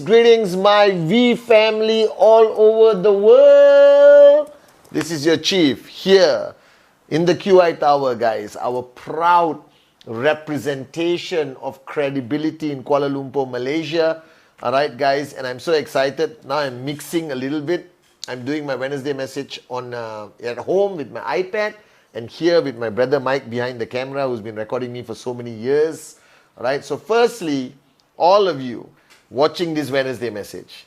Greetings, my V family all over the world. This is your chief here in the QI Tower, guys. Our proud representation of credibility in Kuala Lumpur, Malaysia. All right, guys, and I'm so excited. Now I'm mixing a little bit. I'm doing my Wednesday message on at home with my iPad, and here with my brother Mike behind the camera, who's been recording me for so many years. All right, so firstly, all of you watching this Wednesday message,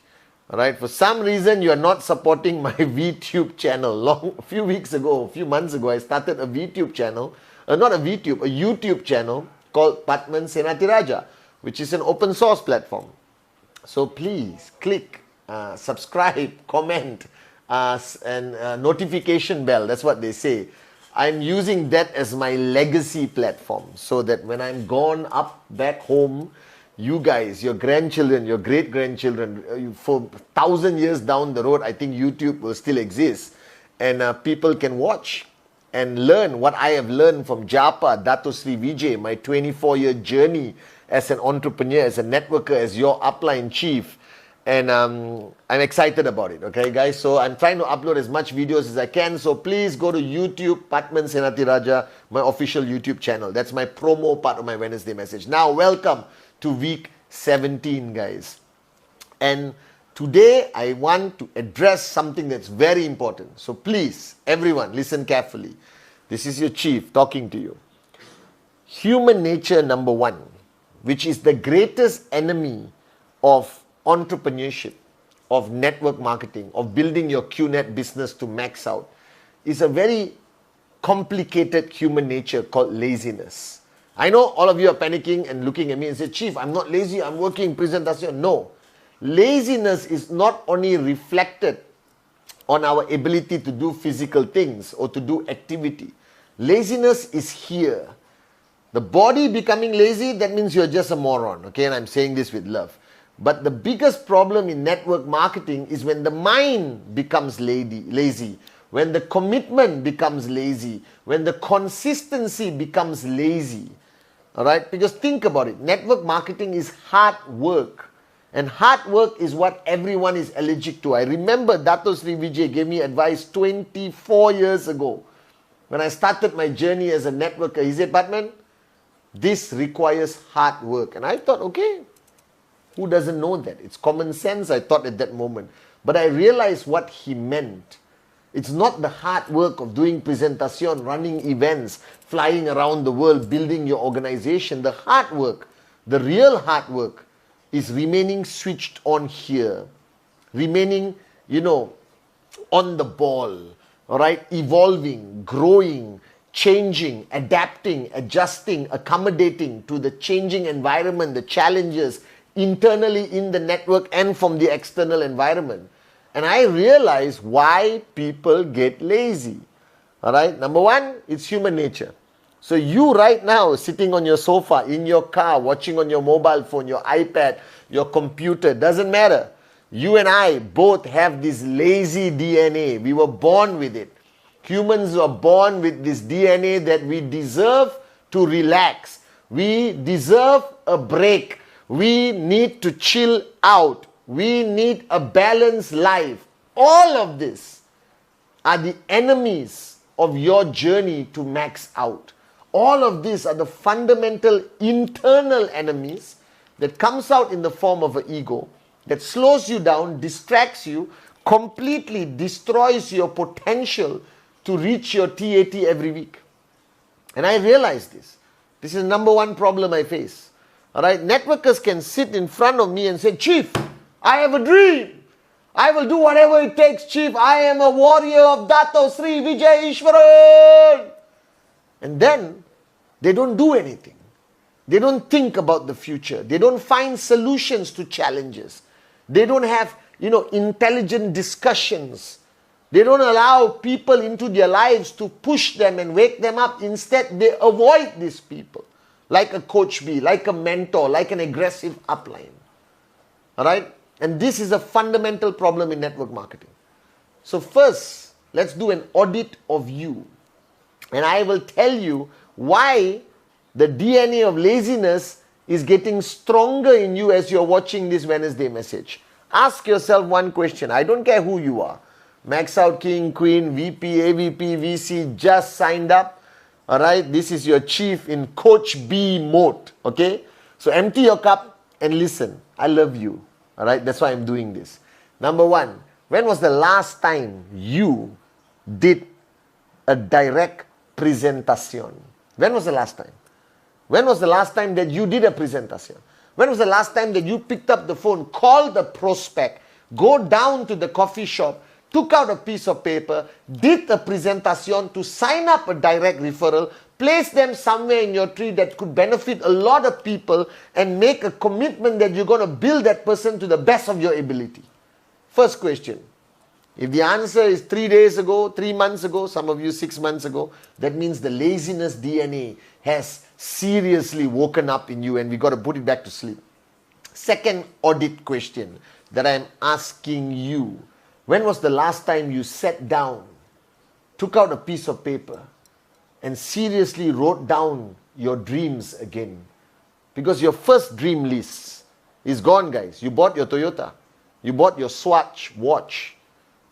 all right, for some reason you are not supporting my vtube channel. A few months ago, I started a vtube channel, a YouTube channel called Patman Senatiraja, which is an open source platform. So please click, subscribe, comment, and notification bell. That's what they say. I'm using that as my legacy platform, so that when I'm gone up back home, you guys, your grandchildren, your great-grandchildren, for 1,000 years down the road, I think YouTube will still exist. And people can watch and learn what I have learned from Japa, Dato Sri Vijay, my 24-year journey as an entrepreneur, as a networker, as your upline chief. And I'm excited about it, okay, guys? So I'm trying to upload as much videos as I can. So please go to YouTube, Patman Senatiraja, my official YouTube channel. That's my promo part of my Wednesday message. Now, welcome to week 17, guys. And today I want to address something that's very important. So please, everyone, listen carefully. This is your chief talking to you. Human nature number one, which is the greatest enemy of entrepreneurship, of network marketing, of building your QNet business to max out, is a very complicated human nature called laziness. I know all of you are panicking and looking at me and say, Chief, I'm not lazy, I'm working, presentation. No. Laziness is not only reflected on our ability to do physical things or to do activity. Laziness is here. The body becoming lazy, that means you're just a moron, okay? And I'm saying this with love. But the biggest problem in network marketing is when the mind becomes lazy, when the commitment becomes lazy, when the consistency becomes lazy. All right, because think about it. Network marketing is hard work. And hard work is what everyone is allergic to. I remember Dato Sri Vijay gave me advice 24 years ago when I started my journey as a networker. He said, Patman, this requires hard work. And I thought, okay, who doesn't know that? It's common sense, I thought at that moment. But I realized what he meant. It's not the hard work of doing presentation, running events, flying around the world, building your organization. The hard work, the real hard work, is remaining switched on here. Remaining, on the ball. All right? Evolving, growing, changing, adapting, adjusting, accommodating to the changing environment, the challenges internally in the network and from the external environment. And I realize why people get lazy. All right. Number one, it's human nature. So you right now sitting on your sofa, in your car, watching on your mobile phone, your iPad, your computer, doesn't matter. You and I both have this lazy DNA. We were born with it. Humans are born with this DNA that we deserve to relax. We deserve a break. We need to chill out. We need a balanced life. All of this are the enemies of your journey to max out. All of these are the fundamental internal enemies that comes out in the form of an ego that slows you down, distracts you, completely destroys your potential to reach your TAT every week. And I realize this. This is the number one problem I face. All right, networkers can sit in front of me and say, Chief, I have a dream. I will do whatever it takes, Chief. I am a warrior of Dato Sri Vijay Ishwaran. And then they don't do anything. They don't think about the future. They don't find solutions to challenges. They don't have, intelligent discussions. They don't allow people into their lives to push them and wake them up. Instead, they avoid these people. Like a coach B, like a mentor, like an aggressive upline. All right? And this is a fundamental problem in network marketing. So first, Let's do an audit of you. And I will tell you why the DNA of laziness is getting stronger in you as you're watching this Wednesday message. Ask yourself one question. I don't care who you are. Max out King, Queen, VP, AVP, VC, just signed up. Alright, this is your chief in Coach B mode. Okay? So empty your cup and listen. I love you. Alright, that's why I'm doing this. Number one, when was the last time you did a direct presentation? When was the last time? When was the last time that you did a presentation? When was the last time that you picked up the phone, called the prospect, go down to the coffee shop, took out a piece of paper, did a presentation to sign up a direct referral, place them somewhere in your tree that could benefit a lot of people, and make a commitment that you're going to build that person to the best of your ability? First question. If the answer is 3 days ago, 3 months ago, some of you 6 months ago, that means the laziness DNA has seriously woken up in you and we got to put it back to sleep. Second audit question that I'm asking you. When was the last time you sat down, took out a piece of paper and seriously wrote down your dreams again? Because your first dream list is gone, guys. You bought your Toyota. You bought your Swatch watch.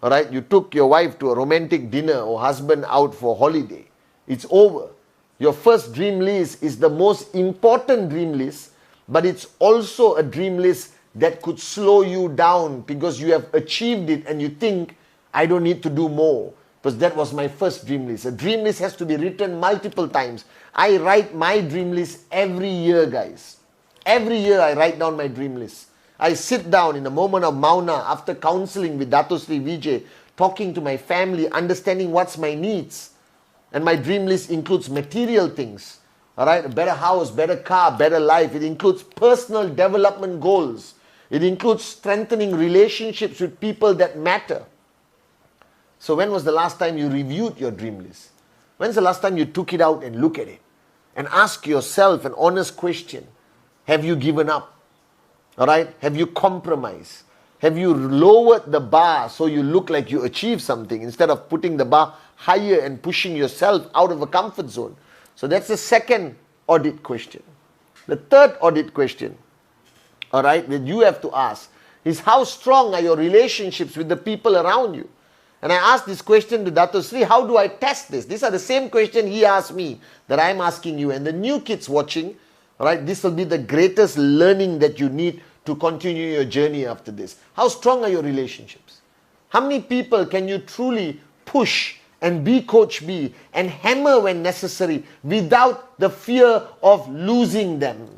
Alright, you took your wife to a romantic dinner or husband out for holiday. It's over. Your first dream list is the most important dream list, but it's also a dream list that could slow you down because you have achieved it and you think, I don't need to do more. Because that was my first dream list. A dream list has to be written multiple times. I write my dream list every year, guys. Every year I write down my dream list. I sit down in a moment of mauna after counseling with Dato Sri Vijay, talking to my family, understanding what's my needs. And my dream list includes material things. Alright, a better house, better car, better life. It includes personal development goals. It includes strengthening relationships with people that matter. So when was the last time you reviewed your dream list? When's the last time you took it out and look at it? And ask yourself an honest question. Have you given up? Alright, have you compromised? Have you lowered the bar so you look like you achieved something instead of putting the bar higher and pushing yourself out of a comfort zone? So that's the second audit question. The third audit question, alright, that you have to ask is how strong are your relationships with the people around you? And I asked this question to Dato Sri, how do I test this? These are the same question he asked me that I'm asking you. And the new kids watching, alright, this will be the greatest learning that you need to continue your journey after this. How strong are your relationships? How many people can you truly push and be Coach B and hammer when necessary without the fear of losing them?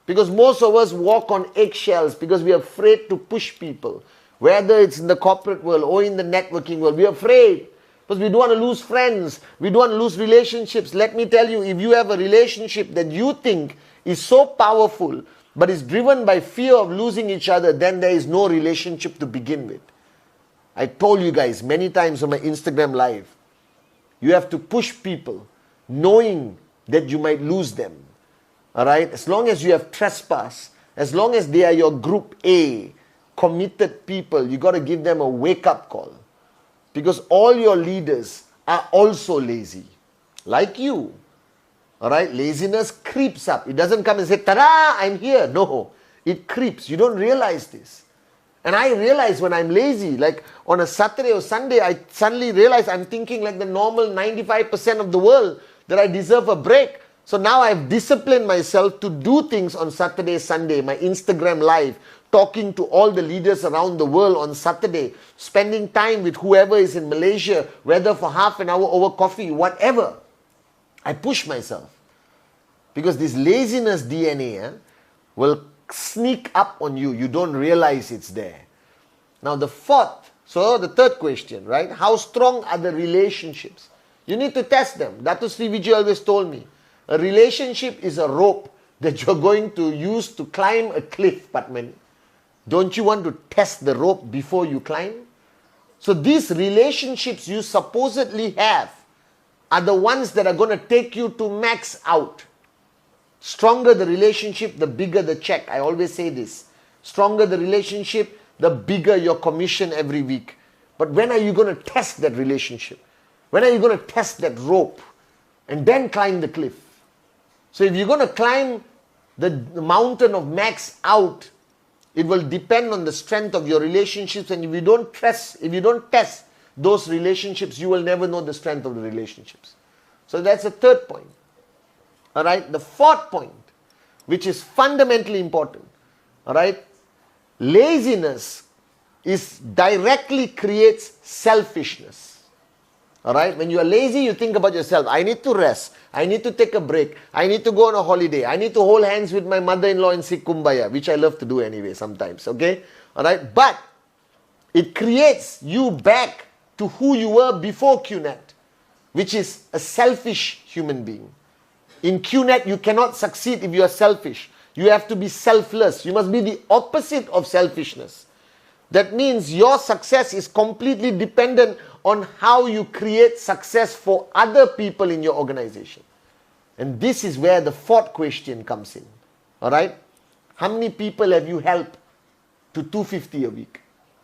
Because most of us walk on eggshells because we are afraid to push people. Whether it's in the corporate world or in the networking world, we are afraid. Because we don't want to lose friends. We don't want to lose relationships. Let me tell you, if you have a relationship that you think is so powerful, but is driven by fear of losing each other, then there is no relationship to begin with. I told you guys many times on my Instagram live, you have to push people knowing that you might lose them. Alright? As long as you have trespass, as long as they are your group A, committed people, you got to give them a wake-up call. Because all your leaders are also lazy. Like you. Alright? Laziness creeps up. It doesn't come and say, ta-da, I'm here. No. It creeps. You don't realize this. And I realize when I'm lazy, like on a Saturday or Sunday, I suddenly realize I'm thinking like the normal 95% of the world that I deserve a break. So now I've disciplined myself to do things on Saturday, Sunday, my Instagram live, talking to all the leaders around the world on Saturday, spending time with whoever is in Malaysia, whether for half an hour over coffee, whatever. I push myself. Because this laziness DNA will sneak up on you. You don't realize it's there. Now the third question, right? How strong are the relationships? You need to test them. Dato Sri Vijay always told me, a relationship is a rope that you're going to use to climb a cliff, Patman. Don't you want to test the rope before you climb? So these relationships you supposedly have are the ones that are going to take you to max out. Stronger the relationship, the bigger the check. I always say this. Stronger the relationship, the bigger your commission every week. But when are you going to test that relationship? When are you going to test that rope and then climb the cliff? So if you're going to climb the mountain of max out, it will depend on the strength of your relationships. And if you don't test those relationships, you will never know the strength of the relationships. So that's the third point. All right. The fourth point, which is fundamentally important. All right. Laziness directly creates selfishness. All right. When you are lazy, you think about yourself. I need to rest. I need to take a break. I need to go on a holiday. I need to hold hands with my mother-in-law and sing Kumbaya, which I love to do anyway sometimes. Okay. All right. But it creates you back to who you were before QNet, which is a selfish human being. In QNet, you cannot succeed if you are selfish. You have to be selfless. You must be the opposite of selfishness. That means your success is completely dependent on how you create success for other people in your organization. And this is where the fourth question comes in. All right? How many people have you helped to 250 a week?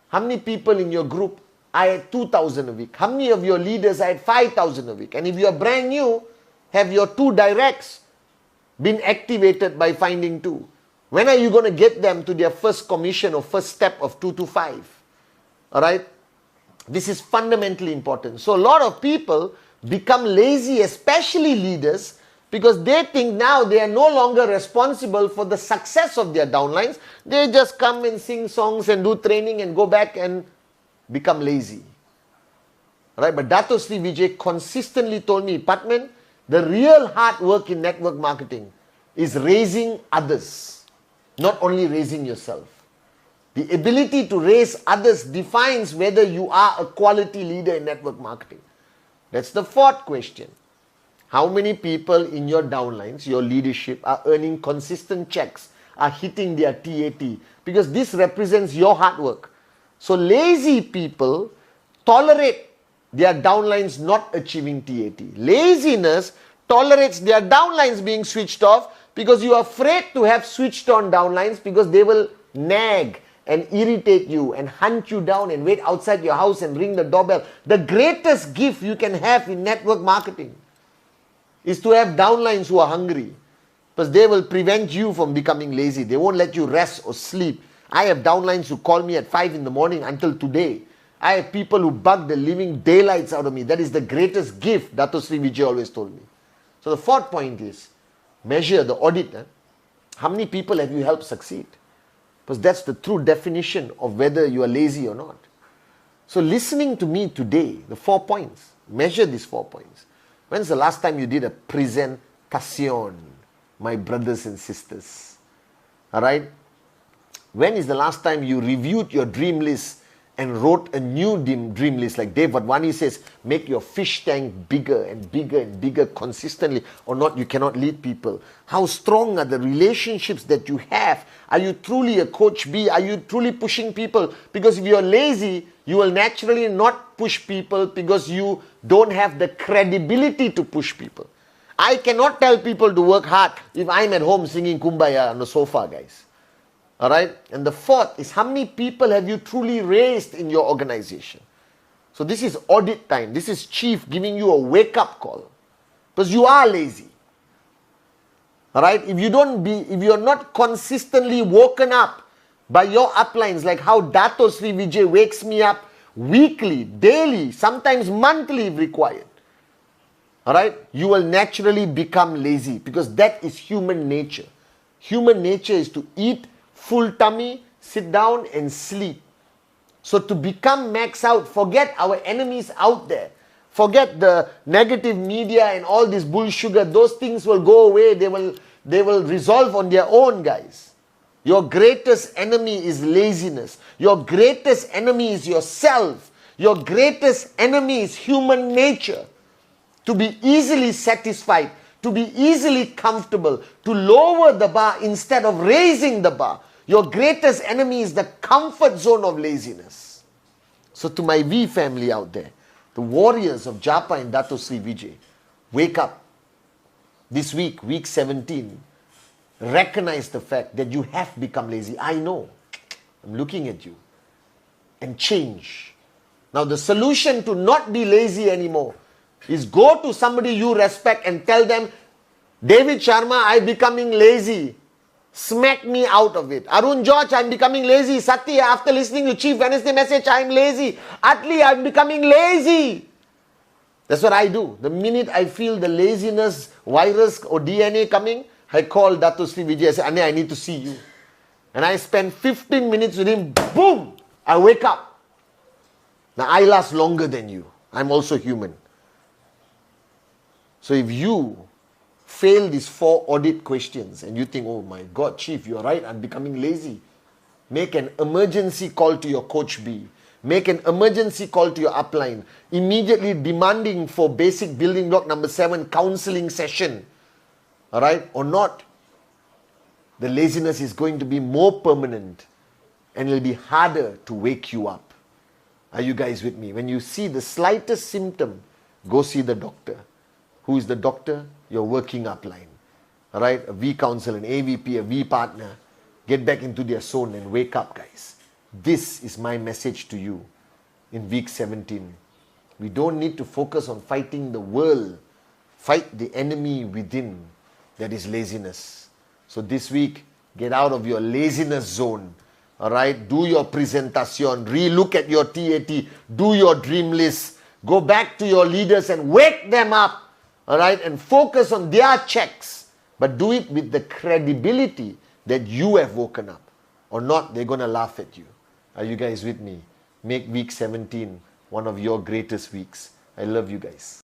How many people in your group are at 2,000 a week? How many of your leaders are at 5,000 a week? And if you are brand new, have your 2 directs been activated by finding 2? When are you going to get them to their first commission or first step of 2 to 5? All right? This is fundamentally important. So a lot of people become lazy, especially leaders, because they think now they are no longer responsible for the success of their downlines. They just come and sing songs and do training and go back and become lazy. All right? But Dato Sri Vijay consistently told me, Patman, the real hard work in network marketing is raising others, not only raising yourself. The ability to raise others defines whether you are a quality leader in network marketing. That's the fourth question. How many people in your downlines, your leadership, are earning consistent checks, are hitting their TAT? Because this represents your hard work. So lazy people tolerate their downlines not achieving TAT. Laziness tolerates their downlines being switched off because you are afraid to have switched on downlines because they will nag and irritate you and hunt you down and wait outside your house and ring the doorbell. The greatest gift you can have in network marketing is to have downlines who are hungry, because they will prevent you from becoming lazy. They won't let you rest or sleep. I have downlines who call me at 5 in the morning until today. I have people who bug the living daylights out of me. That is the greatest gift, Dato Sri Vijay always told me. So the fourth point is, measure the audit. How many people have you helped succeed? Because that's the true definition of whether you are lazy or not. So listening to me today, the 4 points, measure these 4 points. When's the last time you did a presentation, my brothers and sisters? All right? When is the last time you reviewed your dream list and wrote a new dream list? Like Dave Vadwani says, make your fish tank bigger and bigger and bigger consistently, or not you cannot lead people. How strong are the relationships that you have? Are you truly a coach B? Are you truly pushing people? Because if you're lazy, you will naturally not push people because you don't have the credibility to push people. I cannot tell people to work hard if I'm at home singing Kumbaya on the sofa, guys. All right? And the fourth is, how many people have you truly raised in your organization? So this is audit time. This is Chief giving you a wake-up call. Because you are lazy. All right? If you're not consistently woken up by your uplines, like how Dato Sri Vijay wakes me up weekly, daily, sometimes monthly if required. All right? You will naturally become lazy, because that is human nature. Human nature is to eat full tummy, sit down and sleep. So to become max out, forget our enemies out there. Forget the negative media and all this bull sugar. Those things will go away. They will resolve on their own, guys. Your greatest enemy is laziness. Your greatest enemy is yourself. Your greatest enemy is human nature. To be easily satisfied, to be easily comfortable, to lower the bar instead of raising the bar. Your greatest enemy is the comfort zone of laziness. So to my V family out there, the warriors of Japa and Dato Sri Vijay, wake up. This week, week 17, recognize the fact that you have become lazy. I know. I'm looking at you. And change. Now the solution to not be lazy anymore is go to somebody you respect and tell them, David Sharma, I'm becoming lazy. Smack me out of it. Arun George, I'm becoming lazy. Satya, after listening to Chief Wednesday message, I'm lazy. Atli, I'm becoming lazy. That's what I do. The minute I feel the laziness virus or DNA coming, I call Datu Sri Vijay. I say, Ane, I need to see you. And I spend 15 minutes with him. Boom! I wake up. Now I last longer than you. I'm also human. So if you fail these 4 audit questions and you think, oh my God, Chief, you're right, I'm becoming lazy. Make an emergency call to your coach B. Make an emergency call to your upline. Immediately demanding for basic building block number 7 counseling session. Alright? Or not. The laziness is going to be more permanent and it'll be harder to wake you up. Are you guys with me? When you see the slightest symptom, go see the doctor. Who is the doctor? Your working upline. Alright? A V counsel, an AVP, a V partner. Get back into their zone and wake up, guys. This is my message to you in week 17. We don't need to focus on fighting the world. Fight the enemy within, that is laziness. So this week, get out of your laziness zone. Alright, do your presentation, re-look at your TAT, do your dream list, go back to your leaders and wake them up. Alright, and focus on their checks. But do it with the credibility that you have woken up. Or not, they're going to laugh at you. Are you guys with me? Make week 17 one of your greatest weeks. I love you guys.